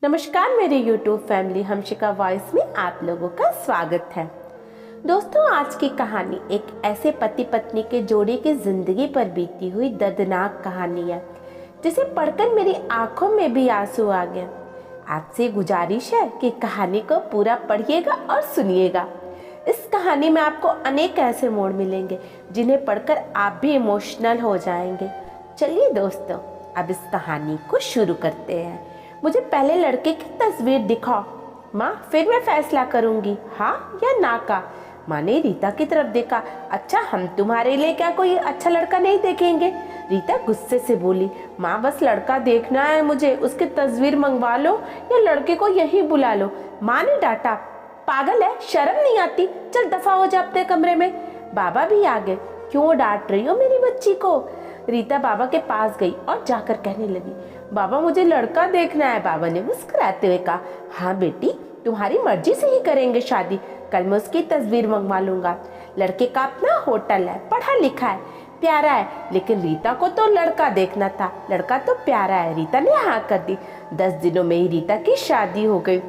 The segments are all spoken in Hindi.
नमस्कार मेरे YouTube फैमिली हमशिका वॉइस में आप लोगों का स्वागत है। दोस्तों, आज की कहानी एक ऐसे पति पत्नी के जोड़े की जिंदगी पर बीती हुई दर्दनाक कहानी है जिसे पढ़कर मेरी आंखों में भी आंसू आ गए। आपसे गुजारिश है कि कहानी को पूरा पढ़िएगा और सुनिएगा। इस कहानी में आपको अनेक ऐसे मोड़ मिलेंगे जिन्हें पढ़कर आप भी इमोशनल हो जाएंगे। चलिए दोस्तों, अब इस कहानी को शुरू करते हैं। मुझे पहले लड़के की तस्वीर दिखाओ माँ, फिर मैं फैसला करूंगी हाँ या ना का। माँ ने रीता की तरफ देखा। अच्छा, हम तुम्हारे लिए क्या कोई अच्छा लड़का नहीं देखेंगे? रीता गुस्से से बोली। माँ, बस लड़का देखना है मुझे, उसकी तस्वीर मंगवा लो या लड़के को यहीं बुला लो। माँ ने डांटा। पागल है, शर्म नहीं आती? चल दफा हो जा अपने कमरे में। बाबा भी आ गए। क्यों डांट रही हो मेरी बच्ची को? रीता बाबा के पास गई और जाकर कहने लगी, बाबा मुझे लड़का देखना है। बाबा ने मुस्कुराते हुए कहा, हाँ बेटी, तुम्हारी मर्जी से ही करेंगे शादी। कल मैं उसकी तस्वीर मंगवा लूंगा। लड़के का अपना होटल है, पढ़ा लिखा है, प्यारा है, लेकिन रीता को तो लड़का देखना था। लड़का तो प्यारा है। रीता ने हाँ कर दी। 10 दिनों में ही रीता की शादी हो गई।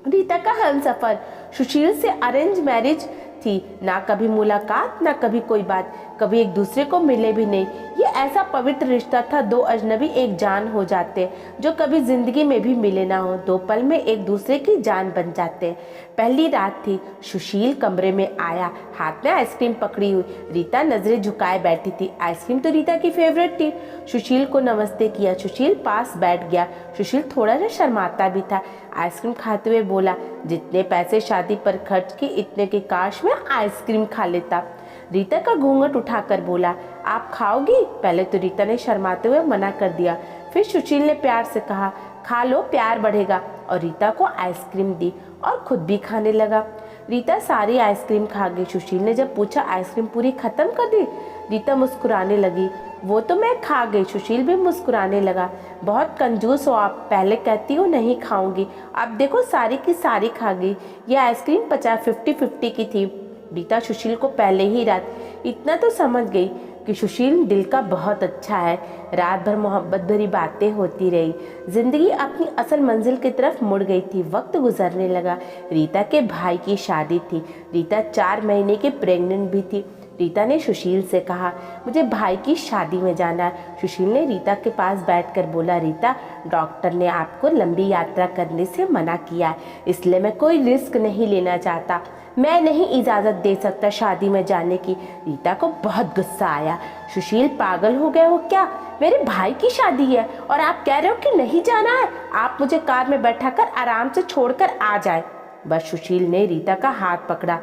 रीता का हमसफर सुशील से अरेंज मैरिज थी। ना कभी मुलाकात, ना कभी कोई बात, कभी एक दूसरे को मिले भी नहीं। ये ऐसा पवित्र रिश्ता था, दो अजनबी एक जान हो जाते जो कभी जिंदगी में भी मिले ना हो। 2 पल में एक दूसरे की जान बन जाते। पहली रात थी। सुशील कमरे में आया, हाथ में आइसक्रीम पकड़ी हुई। रीता नजरें झुकाए बैठी थी। आइसक्रीम तो रीता की फेवरेट थी। सुशील को नमस्ते किया। सुशील पास बैठ गया। सुशील थोड़ा सा शर्माता भी था। आइसक्रीम खाते हुए बोला, जितने पैसे शादी पर खर्च किए इतने के काश में आइसक्रीम खा लेता। रीता का घूंघट उठाकर बोला, आप खाओगी? पहले तो रीता ने शर्माते हुए मना कर दिया। फिर सुशील ने प्यार से कहा, खा लो, प्यार बढ़ेगा, और रीता को आइसक्रीम दी और खुद भी खाने लगा। रीता सारी आइसक्रीम खा गई। सुशील ने जब पूछा, आइसक्रीम पूरी खत्म कर दी? रीता मुस्कुराने लगी। वो तो मैं खा गई। सुशील भी मुस्कुराने लगा। बहुत कंजूस हो आप, पहले कहती हो नहीं खाऊंगी, अब देखो सारी की सारी खा गई। ये आइसक्रीम 50-50 की थी। रीता सुशील को पहले ही रात इतना तो समझ गई कि सुशील दिल का बहुत अच्छा है। रात भर मोहब्बत भरी बातें होती रही। जिंदगी अपनी असल मंजिल की तरफ मुड़ गई थी। वक्त गुजरने लगा। रीता के भाई की शादी थी। रीता 4 महीने की प्रेग्नेंट भी थी। रीता ने सुशील से कहा, मुझे भाई की शादी में जाना है। सुशील ने रीता के पास बैठकर बोला, रीता, डॉक्टर ने आपको लंबी यात्रा करने से मना किया है, इसलिए मैं कोई रिस्क नहीं लेना चाहता। मैं नहीं इजाज़त दे सकता शादी में जाने की। रीता को बहुत गुस्सा आया। सुशील, पागल हो गए हो क्या? मेरे भाई की शादी है और आप कह रहे हो कि नहीं जाना है? आप मुझे कार में बैठाकर आराम से छोड़कर आ जाए। बस सुशील ने रीता का हाथ पकड़ा।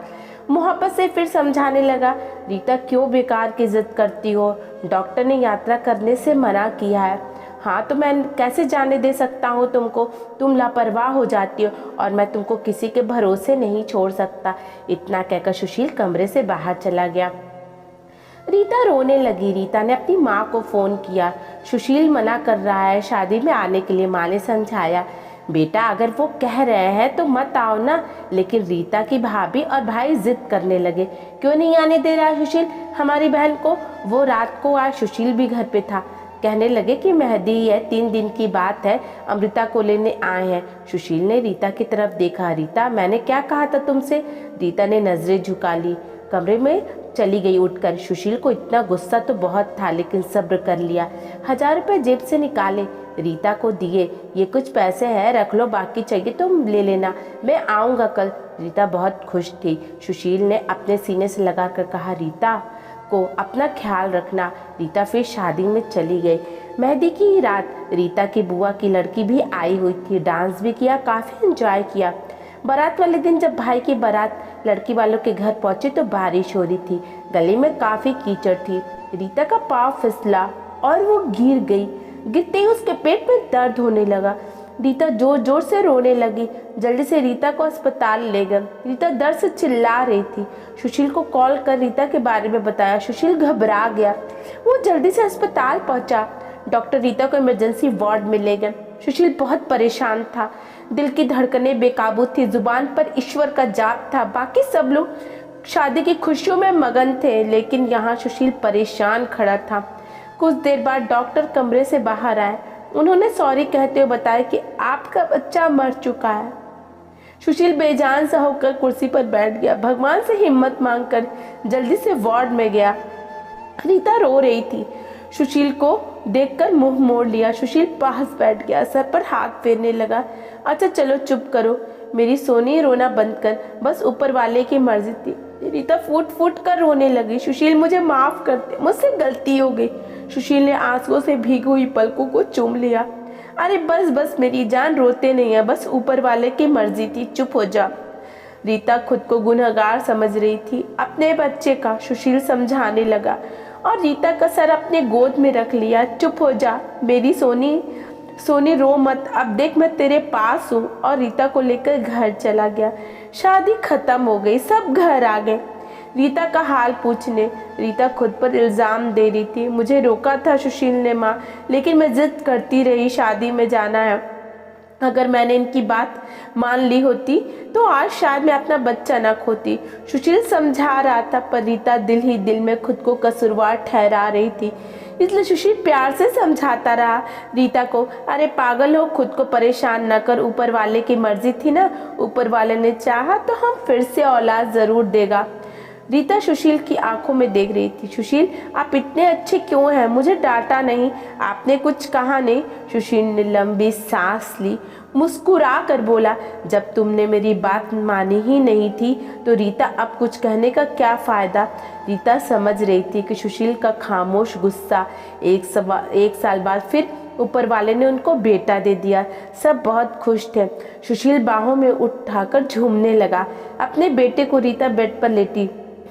मोहब्बत से फिर समझाने लगा, रीता क्यों बेकार की जिद करती हो? डॉक्टर ने यात्रा करने से मना किया है। हाँ, तो मैं कैसे जाने दे सकता हूँ तुमको? तुम लापरवाह हो जाती हो और मैं तुमको किसी के भरोसे नहीं छोड़ सकता। इतना कहकर सुशील कमरे से बाहर चला गया। रीता रोने लगी। रीता ने अपनी माँ को फ़ोन किया। सुशील मना कर रहा है शादी में आने के लिए। माँ ने समझाया, बेटा अगर वो कह रहे हैं तो मत आओ ना। लेकिन रीता की भाभी और भाई जिद करने लगे। क्यों नहीं आने दे रहा है सुशील हमारी बहन को? वो रात को आज सुशील भी घर पे था। कहने लगे कि मेहंदी है, 3 दिन की बात है, अमृता को लेने आए हैं। सुशील ने रीता की तरफ देखा। रीता, मैंने क्या कहा था तुमसे? रीता ने नजरें झुका ली। कमरे में चली गई उठकर। सुशील को इतना गुस्सा तो बहुत था, लेकिन सब्र कर लिया। 1000 रुपये जेब से निकाले, रीता को दिए। ये कुछ पैसे हैं, रख लो, बाकी चाहिए तो ले लेना, मैं आऊँगा कल। रीता बहुत खुश थी। सुशील ने अपने सीने से लगाकर कहा, रीता को अपना ख्याल रखना। रीता फिर शादी में चली गई। मेहंदी की रात रीता की बुआ की लड़की भी आई हुई थी। डांस भी किया, काफ़ी एंजॉय किया। बारात वाले दिन जब भाई की बारात लड़की वालों के घर पहुंची तो बारिश हो रही थी। गली में काफ़ी कीचड़ थी। रीता का पाँव फिसला और वो गिर गई। गिरते ही उसके पेट में दर्द होने लगा। रीता जोर जोर से रोने लगी। जल्दी से रीता को अस्पताल ले गए। रीता दर्द से चिल्ला रही थी। सुशील को कॉल कर रीता के बारे में बताया। सुशील घबरा गया। वो जल्दी से अस्पताल पहुंचा। डॉक्टर रीता को इमरजेंसी वार्ड में ले गए। सुशील बहुत परेशान था। दिल की धड़कनें बेकाबू थी। जुबान पर ईश्वर का जाप था। बाकी सब लोग शादी की खुशियों में मगन थे, लेकिन यहाँ सुशील परेशान खड़ा था। कुछ देर बाद डॉक्टर कमरे से बाहर आए। उन्होंने सॉरी कहते हुए बताया कि आपका बच्चा मर चुका है। सुशील बेजान सा होकर कुर्सी पर बैठ गया। भगवान से हिम्मत मांगकर जल्दी से वार्ड में गया। रीता रो रही थी। सुशील को देखकर मुंह मोड़ लिया। सुशील पास बैठ गया, सर पर हाथ फेरने लगा। अच्छा चलो चुप करो मेरी सोनी, रोना बंद कर, बस ऊपर वाले की मर्जी थी। रीता फूट फूट कर रोने लगी। सुशील मुझे माफ कर दे, मुझसे गलती हो गई। सुशील ने आंसुओं से भीगी हुई पलकों को चूम लिया। अरे बस बस मेरी जान, रोते नहीं है, बस ऊपर वाले की मर्जी थी, चुप हो जा। रीता खुद को गुनहगार समझ रही थी अपने बच्चे का। सुशील समझाने लगा और रीता का सर अपने गोद में रख लिया। चुप हो जा मेरी सोनी, सोनी रो मत, अब देख मैं तेरे पास हूँ। और रीता को लेकर घर चला गया। शादी खत्म हो गई, सब घर आ गए रीता का हाल पूछने। रीता खुद पर इल्ज़ाम दे रही थी। मुझे रोका था सुशील ने माँ, लेकिन मैं जिद करती रही, शादी में जाना है। अगर मैंने इनकी बात मान ली होती तो आज शायद मैं अपना बच्चा ना खोती। सुशील समझा रहा था, पर रीता दिल ही दिल में खुद को कसूरवार ठहरा रही थी। इसलिए सुशील प्यार से समझाता रहा रीता को, अरे पागल हो, खुद को परेशान न कर, ऊपर वाले की मर्जी थी ना, ऊपर वाले ने चाहा तो हम फिर से औलाद जरूर देगा। रीता सुशील की आंखों में देख रही थी। सुशील आप इतने अच्छे क्यों हैं, मुझे डांटा नहीं, आपने कुछ कहा नहीं। सुशील ने लंबी सांस ली, मुस्कुरा कर बोला, जब तुमने मेरी बात मानी ही नहीं थी तो रीता अब कुछ कहने का क्या फ़ायदा। रीता समझ रही थी कि सुशील का खामोश गुस्सा एक साल बाद फिर ऊपर वाले ने उनको बेटा दे दिया। सब बहुत खुश थे। सुशील बाहों में उठाकर झूमने लगा। अपने बेटे को रीता बेड पर लेटी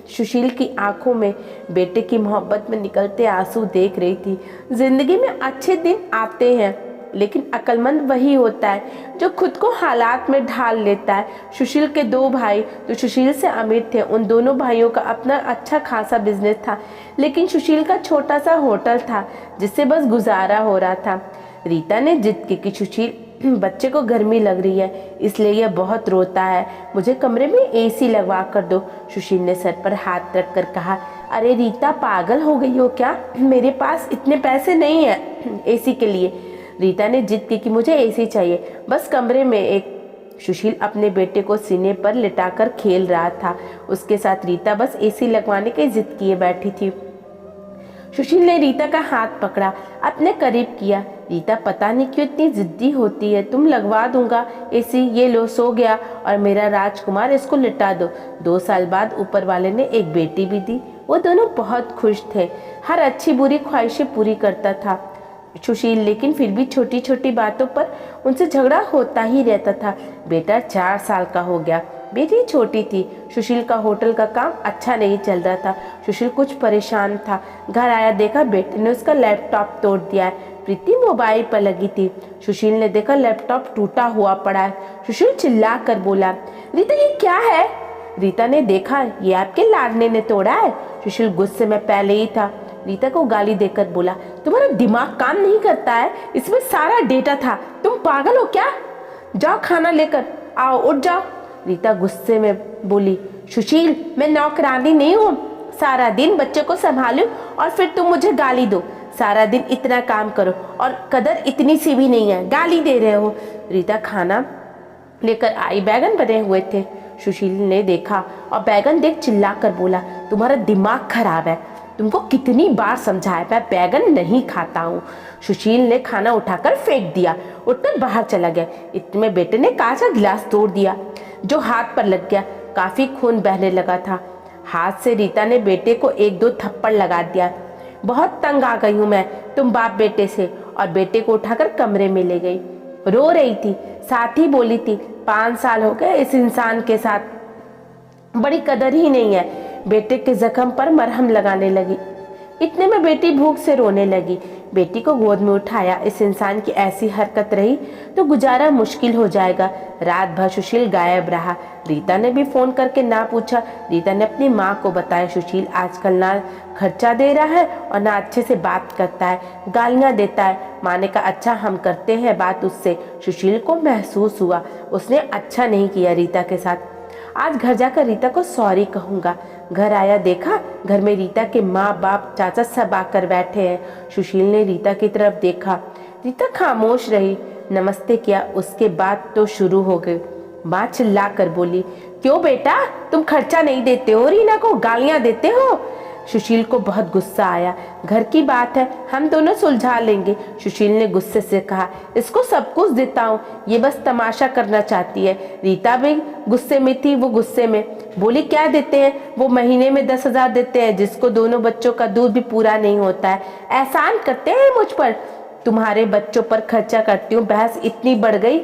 सुशील की आंखों में बेटे की मोहब्बत में निकलते आंसू देख रही थी। जिंदगी में अच्छे दिन आते हैं, लेकिन अक्लमंद वही होता है जो खुद को हालात में ढाल लेता है। सुशील के दो भाई जो सुशील से अमीर थे, उन दोनों भाइयों का अपना अच्छा खासा बिजनेस था, लेकिन सुशील का छोटा सा होटल था जिससे बस गुजारा हो रहा था। रीता ने जिद की कि सुशील बच्चे को गर्मी लग रही है, इसलिए यह बहुत रोता है, मुझे कमरे में एसी लगवा कर दो। सुशील ने सर पर हाथ रख कर कहा, अरे रीता पागल हो गई हो क्या, मेरे पास इतने पैसे नहीं है एसी के लिए। रीता ने जिद की कि मुझे एसी चाहिए, बस कमरे में एक। सुशील अपने बेटे को सीने पर लिटाकर खेल रहा था। उसके साथ रीता बस एसी लगवाने की जिद किए बैठी थी। सुशील ने रीता का हाथ पकड़ा, अपने करीब किया। रीता पता नहीं क्यों इतनी जिद्दी होती है, तुम लगवा दूंगा एसी, ये लो सो गया और मेरा राजकुमार, इसको लिटा दो। 2 साल बाद ऊपर वाले ने एक बेटी भी दी। वो दोनों बहुत खुश थे। हर अच्छी बुरी ख्वाहिशें पूरी करता था सुशील, लेकिन फिर भी छोटी छोटी बातों पर उनसे झगड़ा होता ही रहता था। बेटा 4 साल का हो गया, बेटी छोटी थी। सुशील का होटल का काम अच्छा नहीं चल रहा था। सुशील कुछ परेशान था। घर आया, देखा बेटे ने उसका लैपटॉप तोड़ दिया है। प्रीति मोबाइल पर लगी थी। सुशील ने देखा लैपटॉप टूटा हुआ पड़ा है। सुशील चिल्ला कर बोला, रीता ये क्या है। रीता ने देखा, ये आपके लाडले ने तोड़ा है। सुशील गुस्से में पहले ही था। रीता को गाली देकर बोला, तुम्हारा दिमाग काम नहीं करता है, इसमें सारा डेटा था, तुम पागल हो क्या। जाओ खाना लेकर आओ, उठ जाओ। रीता गुस्से में बोली, सुशील मैं नौकरानी नहीं हूँ, सारा दिन बच्चे को संभालूं और फिर तुम मुझे गाली दो। सारा दिन इतना काम करो और कदर इतनी सी भी नहीं है, गाली दे रहे हो। रीता खाना लेकर आई, बैगन बने हुए थे। सुशील ने देखा और बैगन देख चिल्ला कर बोला, तुम्हारा दिमाग खराब है, तुमको कितनी बार समझाया, मैं बैगन नहीं खाता हूँ। सुशील ने खाना उठाकर फेंक दिया, उठकर बाहर चला गया। इतने बेटे ने कांच का गिलास तोड़ दिया जो हाथ पर लग गया। काफी खून बहने लगा था। हाथ से रीता ने बेटे को 1-2 थप्पड़ लगा दिया। बहुत तंग आ गई हूँ मैं तुम बाप बेटे से, और बेटे को उठाकर कमरे में ले गई। रो रही थी, साथ ही बोली थी, 5 साल हो गए इस इंसान के साथ, बड़ी कदर ही नहीं है। बेटे के जख्म पर मरहम लगाने लगी। इतने में बेटी भूख से रोने लगी। बेटी को गोद में उठाया। इस इंसान की ऐसी हरकत रही तो गुजारा मुश्किल हो जाएगा। रात भर सुशील गायब रहा। रीता ने भी फोन करके ना पूछा। रीता ने अपनी माँ को बताया, सुशील आजकल ना खर्चा दे रहा है और ना अच्छे से बात करता है, गालियाँ देता है। माँ ने कहा, अच्छा हम करते हैं बात उससे। सुशील को महसूस हुआ उसने अच्छा नहीं किया रीता के साथ। आज घर जाकर रीता को सॉरी कहूँगा। घर आया, देखा घर में रीता के माँ बाप चाचा सब आकर बैठे हैं। सुशील ने रीता की तरफ देखा। रीता खामोश रही। नमस्ते किया, उसके बाद तो शुरू हो गई। माँ चिल्ला कर बोली, क्यों बेटा, तुम खर्चा नहीं देते हो, रीना को गालियां देते हो। सुशील को बहुत गुस्सा आया। घर की बात है, हम दोनों सुलझा लेंगे। सुशील ने गुस्से से कहा, इसको सब कुछ देता हूँ, ये बस तमाशा करना चाहती है। रीता भी गुस्से में थी, वो गुस्से में बोली, क्या देते हैं? वो महीने में 10,000 देते हैं, जिसको दोनों बच्चों का दूध भी पूरा नहीं होता है। एहसान करते हैं मुझ पर, तुम्हारे बच्चों पर खर्चा करती हूँ। बहस इतनी बढ़ गई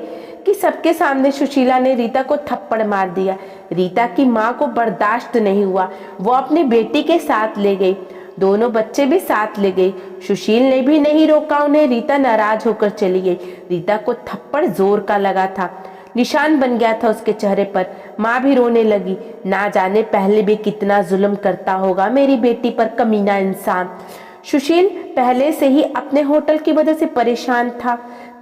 कि सबके सामने सुशीला ने रीता को थप्पड़ मार दिया। रीता की माँ को बर्दाश्त नहीं हुआ, वो अपनी बेटी के साथ ले गई। दोनों बच्चे भी साथ ले गई। सुशील ने भी नहीं रोका उन्हें। रीता नाराज होकर चली गई। रीता को थप्पड़ जोर का लगा था, निशान बन गया था उसके चेहरे पर। माँ भी रोने लगी। ना जाने पहले भी कितना जुल्म करता होगा मेरी बेटी पर, कमीना इंसान। सुशील पहले से ही अपने होटल की वजह से परेशान था।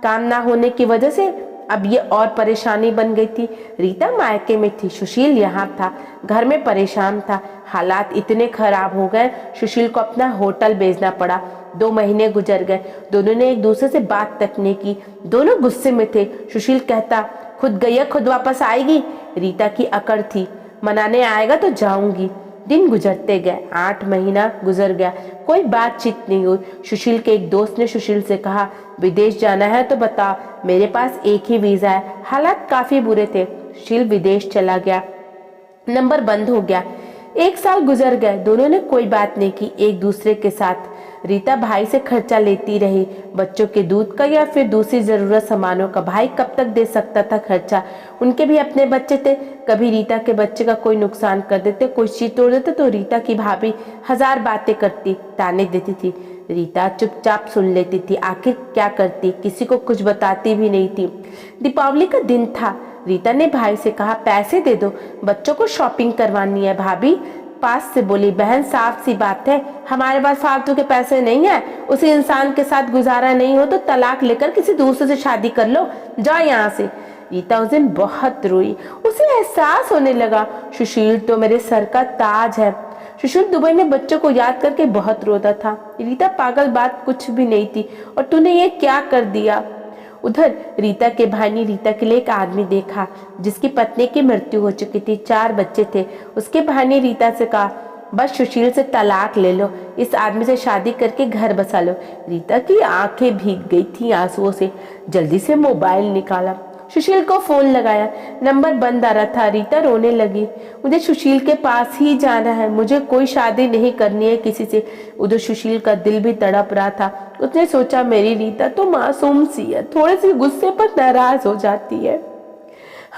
काम ना होने की वजह से अब ये और परेशानी बन गई थी। रीता मायके में थी, सुशील यहाँ था, घर में परेशान था। हालात इतने खराब हो गए, सुशील को अपना होटल बेचना पड़ा। 2 महीने गुजर गए, दोनों ने एक दूसरे से बात तक नहीं की। दोनों गुस्से में थे। सुशील कहता, खुद गई है, खुद वापस आएगी। रीता की अकड़ थी, मनाने आएगा तो जाऊंगी। दिन गुजरते गए, 8 महीना गुजर गया, कोई बातचीत नहीं हुई। सुशील के एक दोस्त ने सुशील से कहा, विदेश जाना है तो बता, मेरे पास एक ही वीजा है। हालात काफी बुरे थे। सुशील विदेश चला गया, नंबर बंद हो गया। 1 साल गुजर गए, दोनों ने कोई बात नहीं की एक दूसरे के साथ। रीता भाई से खर्चा लेती रही, बच्चों के दूध का या फिर दूसरी जरूरत सामानों का। भाई कब तक दे सकता था खर्चा, उनके भी अपने बच्चे थे। कभी रीता के बच्चे का कोई नुकसान कर देते, कोई चीज तोड़ देते तो रीता की भाभी 1000 बातें करती, ताने देती थी। रीता चुपचाप सुन लेती थी, आखिर क्या करती, किसी को कुछ बताती भी नहीं थी। दीपावली का दिन था। रीता ने भाई से कहा, पैसे दे दो, बच्चों को शॉपिंग करवानी है। भाभी पास से बोली, बहन साफ सी बात है, हमारे पास फालतू के पैसे नहीं है। उसी इंसान के साथ गुजारा नहीं हो तो तलाक लेकर किसी दूसरे से शादी कर लो, जाओ यहाँ से। रीता उस दिन बहुत रोई। उसे एहसास होने लगा, सुशील तो मेरे सर का ताज है। सुशील दुबई में बच्चों को याद करके बहुत रोता था। रीता पागल, बात कुछ भी नहीं थी, और तूने ये क्या कर दिया। उधर रीता के भाई ने रीता के लिए एक आदमी देखा जिसकी पत्नी की मृत्यु हो चुकी थी, 4 बच्चे थे। उसके भाई ने रीता से कहा, बस सुशील से तलाक ले लो, इस आदमी से शादी करके घर बसा लो। रीता की आंखें भीग गई थी आंसुओं से। जल्दी से मोबाइल निकाला, सुशील को फोन लगाया, नंबर बंद आ रहा था। रीता रोने लगी, मुझे सुशील के पास ही जाना है, मुझे कोई शादी नहीं करनी है किसी से। उधर सुशील का दिल भी तड़प रहा था। उसने सोचा, मेरी रीता तो मासूम सी है, थोड़े से गुस्से पर नाराज हो जाती है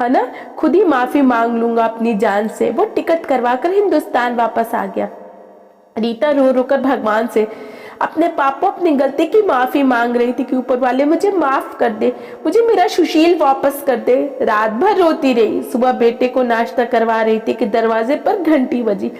ना, खुद ही माफी मांग लूंगा अपनी जान से। वो टिकट करवा कर हिंदुस्तान वापस आ गया। रीता रो रो कर भगवान से अपने पापा अपनी गलती की माफी मांग रही थी कि ऊपर वाले मुझे माफ कर दे, मुझे मेरा सुशील वापस कर दे। रात भर रोती रही। सुबह बेटे को नाश्ता करवा रही थी कि दरवाजे पर घंटी बजी।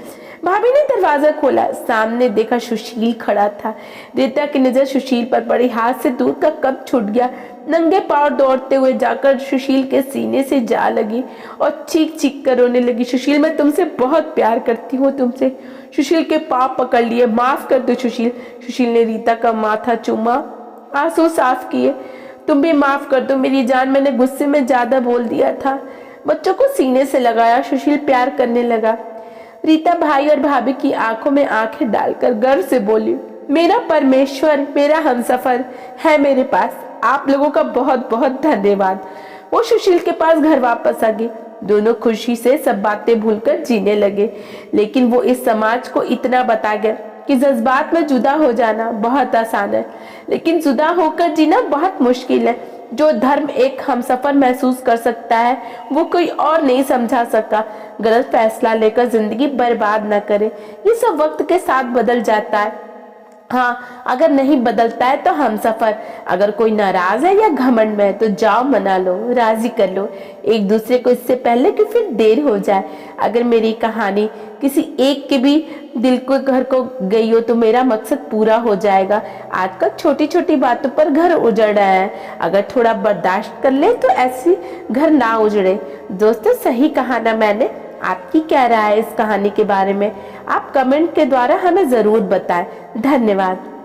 भाभी ने दरवाजा खोला, सामने देखा सुशील खड़ा था। रीता की नजर सुशील पर पड़ी, हाथ से दूध का कप छूट गया। नंगे पांव दौड़ते हुए जाकर सुशील के सीने से जा लगी और चीख चीख कर रोने लगी, सुशील मैं तुमसे बहुत प्यार करती हूँ, तुमसे। सुशील के पांव पकड़ लिए, माफ कर दो सुशील। सुशील ने रीता का माथा चूमा, आंसू साफ किए। तुम भी माफ कर दो मेरी जान, मैंने गुस्से में ज्यादा बोल दिया था। बच्चों को सीने से लगाया, सुशील प्यार करने लगा। रीता भाई और भाभी की आंखों में आंखें डालकर गर्व से बोली, मेरा परमेश्वर, मेरा हमसफर है मेरे पास, आप लोगों का बहुत बहुत धन्यवाद। वो सुशील के पास घर वापस आ गई। दोनों खुशी से सब बातें भूलकर जीने लगे। लेकिन वो इस समाज को इतना बता गया कि जज्बात में जुदा हो जाना बहुत आसान है, लेकिन जुदा होकर जीना बहुत मुश्किल है। जो धर्म एक हमसफर महसूस कर सकता है वो कोई और नहीं समझा सका। गलत फैसला लेकर जिंदगी बर्बाद न करे, ये सब वक्त के साथ बदल जाता है। हाँ, अगर नहीं बदलता है तो हमसफर। अगर कोई नाराज है या घमंड में है तो जाओ मना लो, राजी कर लो एक दूसरे को, इससे पहले कि फिर देर हो जाए। अगर मेरी कहानी किसी एक के भी दिल को घर को गई हो तो मेरा मकसद पूरा हो जाएगा। आजकल छोटी छोटी बातों पर घर उजड़ रहा है, अगर थोड़ा बर्दाश्त कर ले तो ऐसी घर ना उजड़े। दोस्तों, सही कहा ना मैंने? आपकी क्या राय है इस कहानी के बारे में? आप कमेंट के द्वारा हमें जरूर बताएं। धन्यवाद।